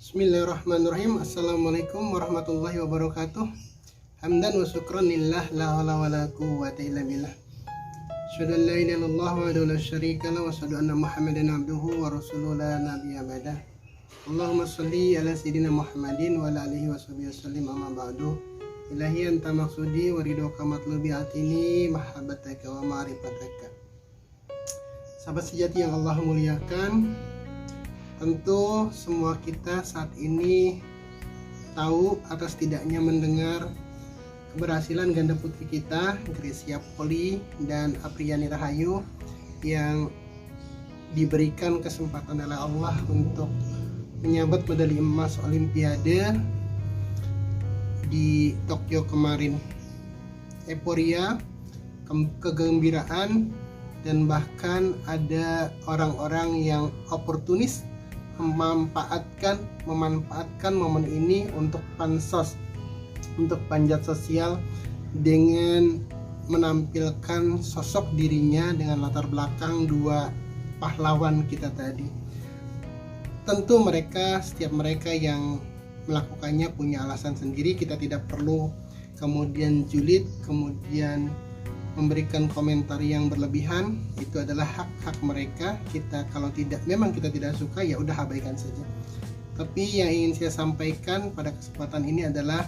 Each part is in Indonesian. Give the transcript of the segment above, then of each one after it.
Bismillahirrahmanirrahim. Assalamualaikum warahmatullahi wabarakatuh. Hamdan wa syukran lillah la hawla wa la quwwata illa billah. Asyhadu an la ilaha illallah wa la syarika lahu wa asyhadu anna Muhammadan abduhu wa rasuluhu la nabiyya ba'dah. Allahumma shalli ala sayyidina Muhammadin wa ala alihi wa sahbihi wasallim amma ba'du. Ilahi anta maksudi wa ridhoka matlubi atini mahabbataka wa ma'rifataka. Sahabat sejati yang Allah muliakan, tentu semua kita saat ini tahu atau setidaknya mendengar keberhasilan ganda putri kita Grecia Poli dan Apriani Rahayu yang diberikan kesempatan oleh Allah untuk menyabet medali emas Olimpiade di Tokyo kemarin. Euforia, kegembiraan, dan bahkan ada orang-orang yang oportunis memanfaatkan momen ini untuk pansos, untuk panjat sosial dengan menampilkan sosok dirinya dengan latar belakang dua pahlawan kita tadi. Tentu setiap mereka yang melakukannya punya alasan sendiri, kita tidak perlu kemudian julid, kemudian memberikan komentar yang berlebihan. Itu adalah hak-hak mereka. Kalau memang kita tidak suka, ya udah abaikan saja. Tapi yang ingin saya sampaikan pada kesempatan ini adalah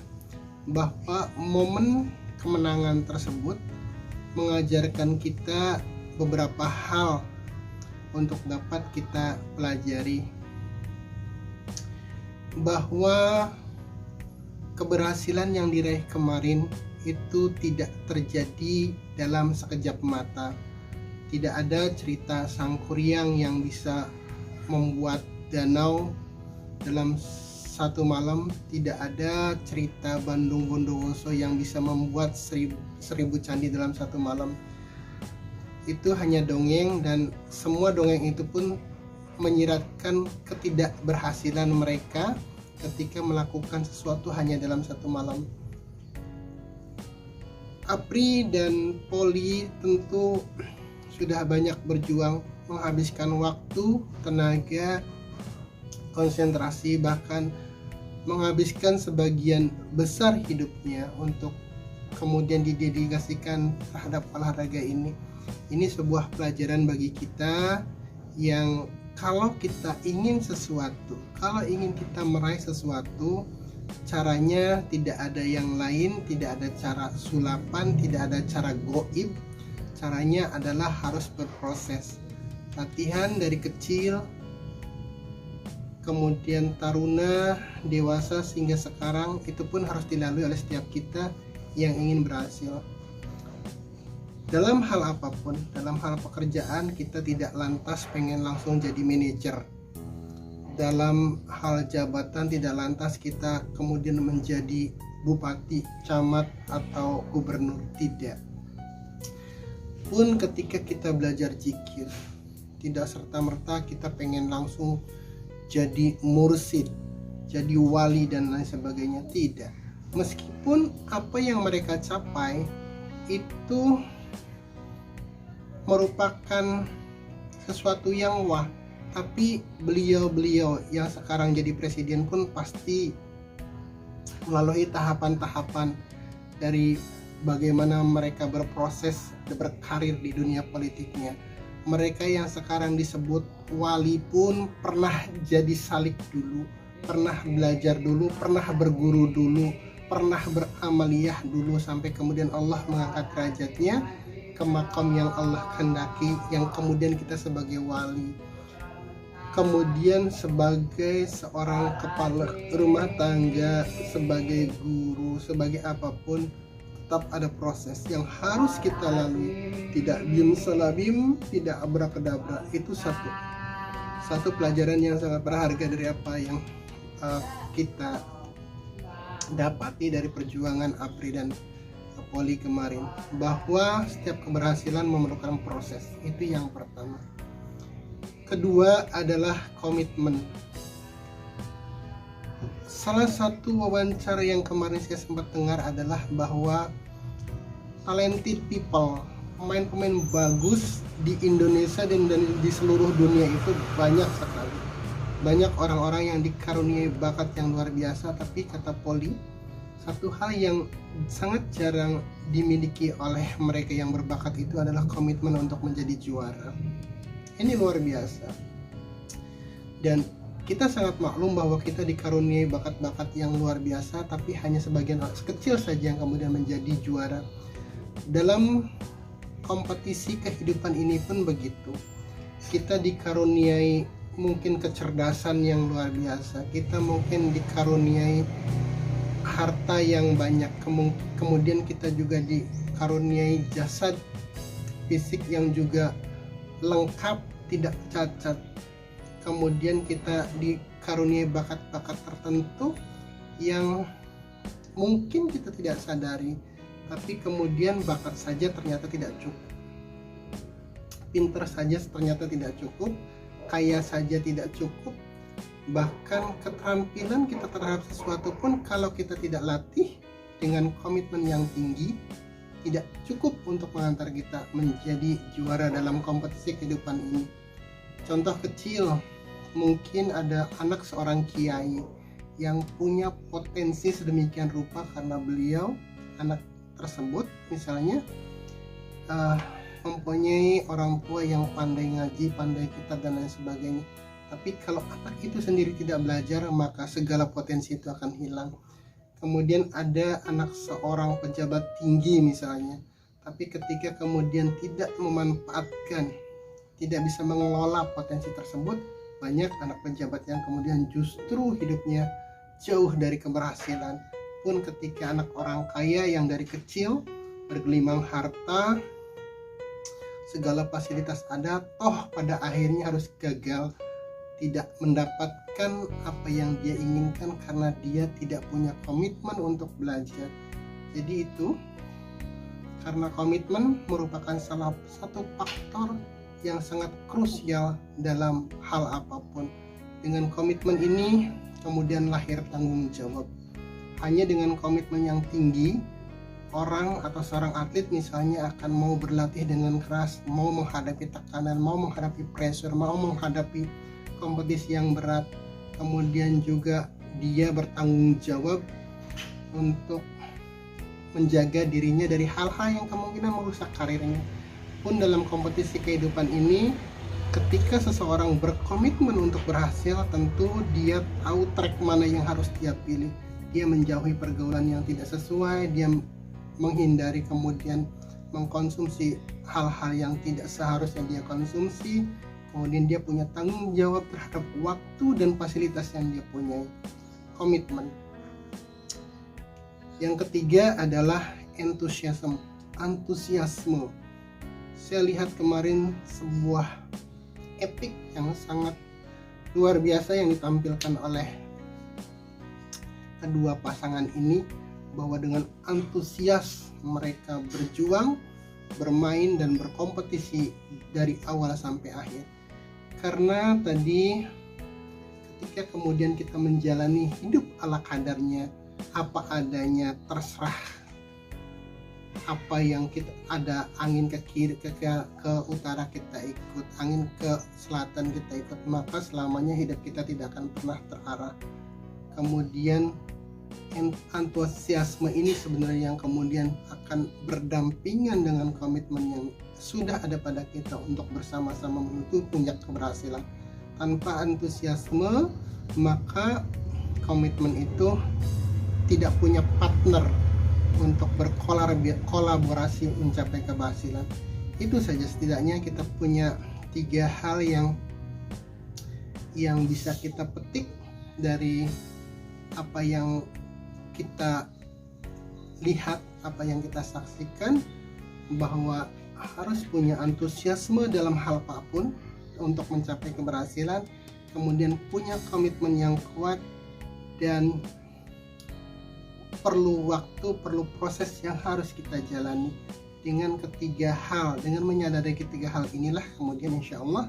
bahwa momen kemenangan tersebut mengajarkan kita beberapa hal untuk dapat kita pelajari, bahwa keberhasilan yang diraih kemarin itu tidak terjadi dalam sekejap mata. Tidak ada cerita Sangkuriang yang bisa membuat danau dalam satu malam. Tidak ada cerita Bandung Bondowoso yang bisa membuat seribu candi dalam satu malam. Itu hanya dongeng, dan semua dongeng itu pun menyiratkan ketidakberhasilan mereka ketika melakukan sesuatu hanya dalam satu malam. Apri dan Poli tentu sudah banyak berjuang, menghabiskan waktu, tenaga, konsentrasi, bahkan menghabiskan sebagian besar hidupnya untuk kemudian didedikasikan terhadap olahraga ini. Ini sebuah pelajaran bagi kita yang kalau kita ingin sesuatu, kalau ingin kita meraih sesuatu, caranya tidak ada yang lain, tidak ada cara sulapan, tidak ada cara goib. Caranya adalah harus berproses. Latihan dari kecil, kemudian taruna, dewasa, sehingga sekarang, itu pun harus dilalui oleh setiap kita yang ingin berhasil. Dalam hal apapun, dalam hal pekerjaan, kita tidak lantas pengen langsung jadi manajer. Dalam hal jabatan tidak lantas kita kemudian menjadi bupati, camat, atau gubernur, tidak. Pun ketika kita belajar zikir, tidak serta-merta kita pengen langsung jadi mursyid, jadi wali dan lain sebagainya, tidak. Meskipun apa yang mereka capai itu merupakan sesuatu yang wah, tapi beliau-beliau yang sekarang jadi presiden pun pasti melalui tahapan-tahapan dari bagaimana mereka berproses berkarir di dunia politiknya. Mereka yang sekarang disebut wali pun pernah jadi salik dulu, pernah belajar dulu, pernah berguru dulu, pernah beramaliyah dulu, sampai kemudian Allah mengangkat derajatnya ke makam yang Allah kehendaki, yang kemudian kita sebagai wali. Kemudian sebagai seorang kepala rumah tangga, sebagai guru, sebagai apapun, tetap ada proses yang harus kita lalui. Tidak bim salabim, tidak abrakadabra. Itu satu pelajaran yang sangat berharga dari apa yang kita dapati dari perjuangan Apri dan Poli kemarin, bahwa setiap keberhasilan memerlukan proses. Itu yang pertama. Kedua adalah komitmen. Salah satu wawancara yang kemarin saya sempat dengar adalah bahwa talented people, pemain-pemain bagus di Indonesia dan di seluruh dunia itu banyak sekali. banyak orang-orang yang dikaruniai bakat yang luar biasa, tapi kata Poli, satu hal yang sangat jarang dimiliki oleh mereka yang berbakat itu adalah komitmen untuk menjadi juara. Ini luar biasa. Dan kita sangat maklum bahwa kita dikaruniai bakat-bakat yang luar biasa, tapi hanya sebagian kecil saja yang kemudian menjadi juara. Dalam kompetisi kehidupan ini pun begitu. Kita dikaruniai mungkin kecerdasan yang luar biasa, kita mungkin dikaruniai harta yang banyak, kemudian kita juga dikaruniai jasad fisik yang juga lengkap, tidak cacat. Kemudian kita dikaruniai bakat-bakat tertentu yang mungkin kita tidak sadari, tapi kemudian bakat saja ternyata tidak cukup, pinter saja ternyata tidak cukup, kaya saja tidak cukup, bahkan keterampilan kita terhadap sesuatu pun kalau kita tidak latih dengan komitmen yang tinggi tidak cukup untuk mengantar kita menjadi juara dalam kompetisi kehidupan ini. Contoh kecil, mungkin ada anak seorang kiai yang punya potensi sedemikian rupa karena beliau, anak tersebut misalnya mempunyai orang tua yang pandai ngaji, pandai kitab dan lain sebagainya. Tapi kalau anak itu sendiri tidak belajar, maka segala potensi itu akan hilang. Kemudian ada anak seorang pejabat tinggi misalnya, tapi ketika kemudian tidak memanfaatkan, tidak bisa mengelola potensi tersebut, banyak anak pejabat yang kemudian justru hidupnya jauh dari keberhasilan. Pun ketika anak orang kaya yang dari kecil bergelimang harta, segala fasilitas ada, toh pada akhirnya harus gagal, tidak mendapatkan apa yang dia inginkan karena dia tidak punya komitmen untuk belajar. Jadi itu, karena komitmen merupakan salah satu faktor yang sangat krusial dalam hal apapun. Dengan komitmen ini kemudian lahir tanggung jawab. Hanya dengan komitmen yang tinggi, orang atau seorang atlet misalnya akan mau berlatih dengan keras, mau menghadapi tekanan, mau menghadapi pressure, mau menghadapi kompetisi yang berat. Kemudian juga dia bertanggung jawab untuk menjaga dirinya dari hal-hal yang kemungkinan merusak karirnya. Pun dalam kompetisi kehidupan ini, ketika seseorang berkomitmen untuk berhasil, tentu dia tahu track mana yang harus dia pilih. Dia menjauhi pergaulan yang tidak sesuai, dia menghindari kemudian mengkonsumsi hal-hal yang tidak seharusnya dia konsumsi. Kemudian dia punya tanggung jawab terhadap waktu dan fasilitas yang dia punyai. Komitmen. Yang ketiga adalah antusiasme. Saya lihat kemarin sebuah epik yang sangat luar biasa yang ditampilkan oleh kedua pasangan ini, bahwa dengan antusias mereka berjuang, bermain dan berkompetisi dari awal sampai akhir. Karena tadi ketika kemudian kita menjalani hidup ala kadarnya, apa adanya, terserah apa yang kita ada, angin ke kiri, ke utara kita ikut, angin ke selatan kita ikut, maka selamanya hidup kita tidak akan pernah terarah. Kemudian antusiasme ini sebenarnya yang kemudian akan berdampingan dengan komitmen yang sudah ada pada kita untuk bersama-sama menuju puncak keberhasilan. Tanpa antusiasme, maka komitmen itu tidak punya partner untuk berkolaborasi mencapai keberhasilan. Itu saja, setidaknya kita punya 3 hal yang bisa kita petik dari apa yang kita lihat, apa yang kita saksikan, bahwa harus punya antusiasme dalam hal apapun untuk mencapai keberhasilan, kemudian punya komitmen yang kuat, dan perlu waktu, perlu proses yang harus kita jalani. Dengan ketiga hal, dengan menyadari ketiga hal inilah, kemudian insya Allah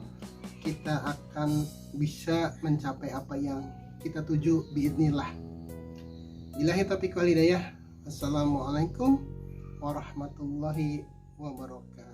kita akan bisa mencapai apa yang kita tuju biidznillah. Billahi taufiq wal hidayah. Assalamualaikum warahmatullahi wabarakatuh.